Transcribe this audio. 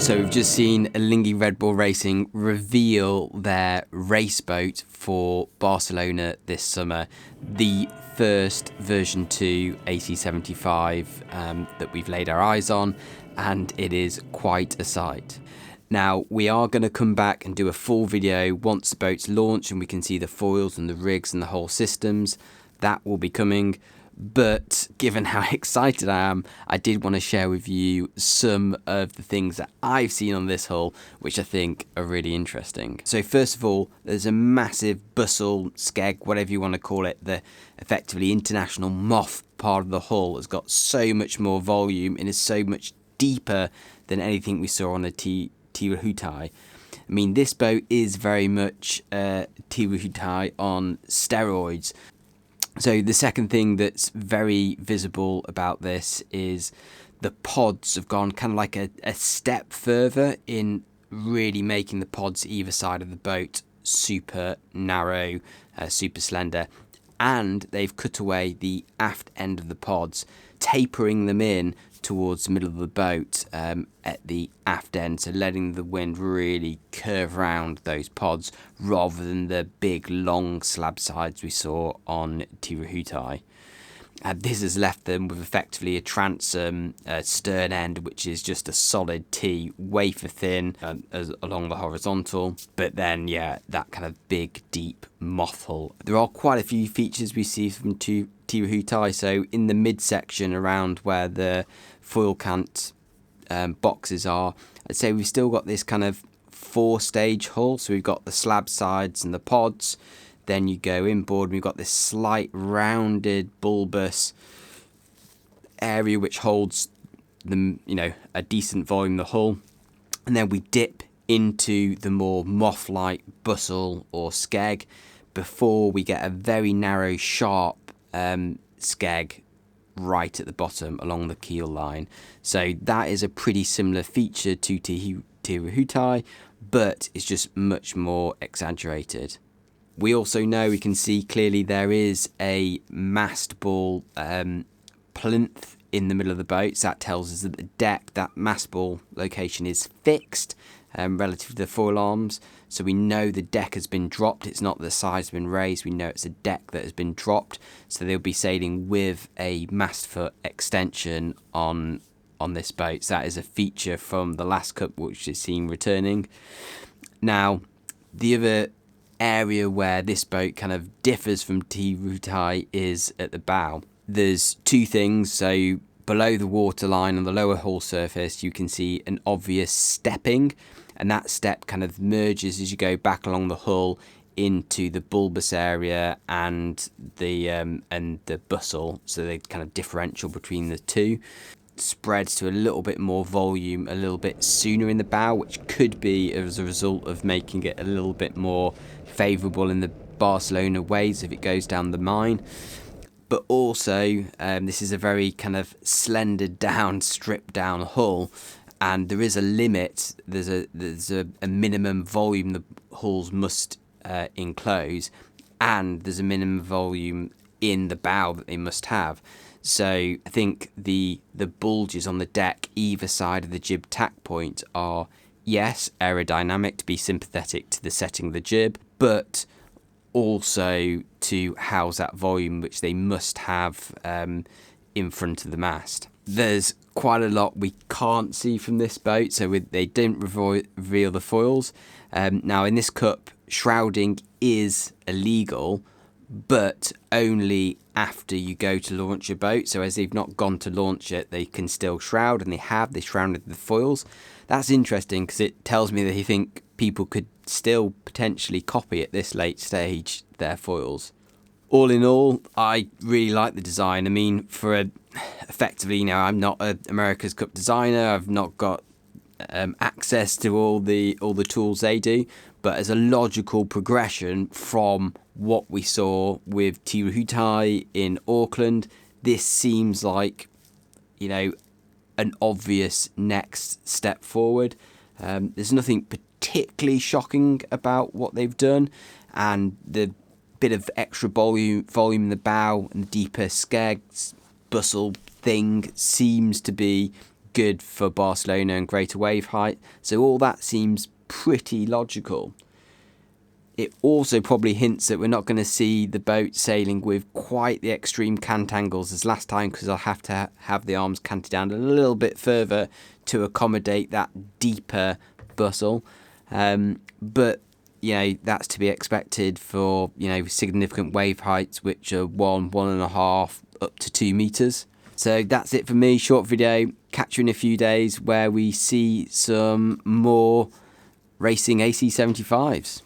So we've just seen Alinghi Red Bull Racing reveal their race boat for Barcelona this summer. The first version 2 AC75 that we've laid our eyes on, and it is quite a sight. Now, we are going to come back and do a full video once the boat's launched and we can see the foils and the rigs and the whole systems. That will be coming. But given how excited I am, I did want to share with you some of the things that I've seen on this hull, which I think are really interesting. So first of all, there's a massive bustle, skeg, whatever you want to call it. The effectively international moth part of the hull has got so much more volume and is so much deeper than anything we saw on the Rehutai. I mean, this boat is very much Rehutai on steroids. So the second thing that's very visible about this is the pods have gone kind of like a step further in really making the pods either side of the boat super narrow, super slender, and they've cut away the aft end of the pods, tapering them in towards the middle of the boat at the aft end, so letting the wind really curve around those pods rather than the big long slab sides we saw on Rehutai. This has left them with effectively a transom stern end, which is just a solid T, wafer thin along the horizontal, but then that kind of big deep moth hull. There are quite a few features we see from Rehutai. So in the midsection around where the foil cant boxes are, I'd say we've still got this kind of 4-stage hull. So we've got the slab sides and the pods. Then you go inboard and we've got this slight rounded bulbous area which holds the, a decent volume of the hull. And then we dip into the more moth-like bustle or skeg before we get a very narrow, sharp skeg right at the bottom along the keel line. So that is a pretty similar feature to Rehutai, but it's just much more exaggerated. We also know, we can see clearly there is a mast ball plinth in the middle of the boat. So that tells us that the deck, that mast ball location is fixed relative to the foil arms. So we know the deck has been dropped. It's not that the sides have been raised. We know it's a deck that has been dropped. So they'll be sailing with a mast foot extension on this boat. So that is a feature from the last cup, which is seen returning. Now, the other area where this boat kind of differs from Rehutai is at the bow. There's two things. So below the waterline on the lower hull surface, you can see an obvious stepping, and that step kind of merges as you go back along the hull into the bulbous area and the bustle. So the kind of differential between the two spreads to a little bit more volume a little bit sooner in the bow, which could be as a result of making it a little bit more favourable in the Barcelona waves if it goes down the mine. But also this is a very kind of slendered down, stripped down hull, and there is a limit. There's a minimum volume the hulls must enclose, and there's a minimum volume in the bow that they must have. So I think the bulges on the deck either side of the jib tack point are, yes, aerodynamic to be sympathetic to the setting of the jib, but also to house that volume which they must have in front of the mast. There's quite a lot we can't see from this boat, so they didn't reveal the foils. Now in this cup, shrouding is illegal, but only after you go to launch your boat. So as they've not gone to launch it, they can still shroud, and they shrouded the foils. That's interesting because it tells me that they think people could still potentially copy at this late stage their foils. All in all, I really like the design. I mean, effectively, I'm not an America's Cup designer. I've not got access to all the tools they do, but as a logical progression from what we saw with Rehutai in Auckland, this seems like an obvious next step forward. There's nothing particularly shocking about what they've done, and the bit of extra volume in the bow and the deeper skeg bustle thing seems to be good for Barcelona and greater wave height. So all that seems pretty logical. It also probably hints that we're not going to see the boat sailing with quite the extreme cant angles as last time, because I'll have to have the arms canted down a little bit further to accommodate that deeper bustle. But that's to be expected for significant wave heights, which are 1.5 up to 2 meters. So that's it for me. Short video. Catch you in a few days where we see some more racing AC75s.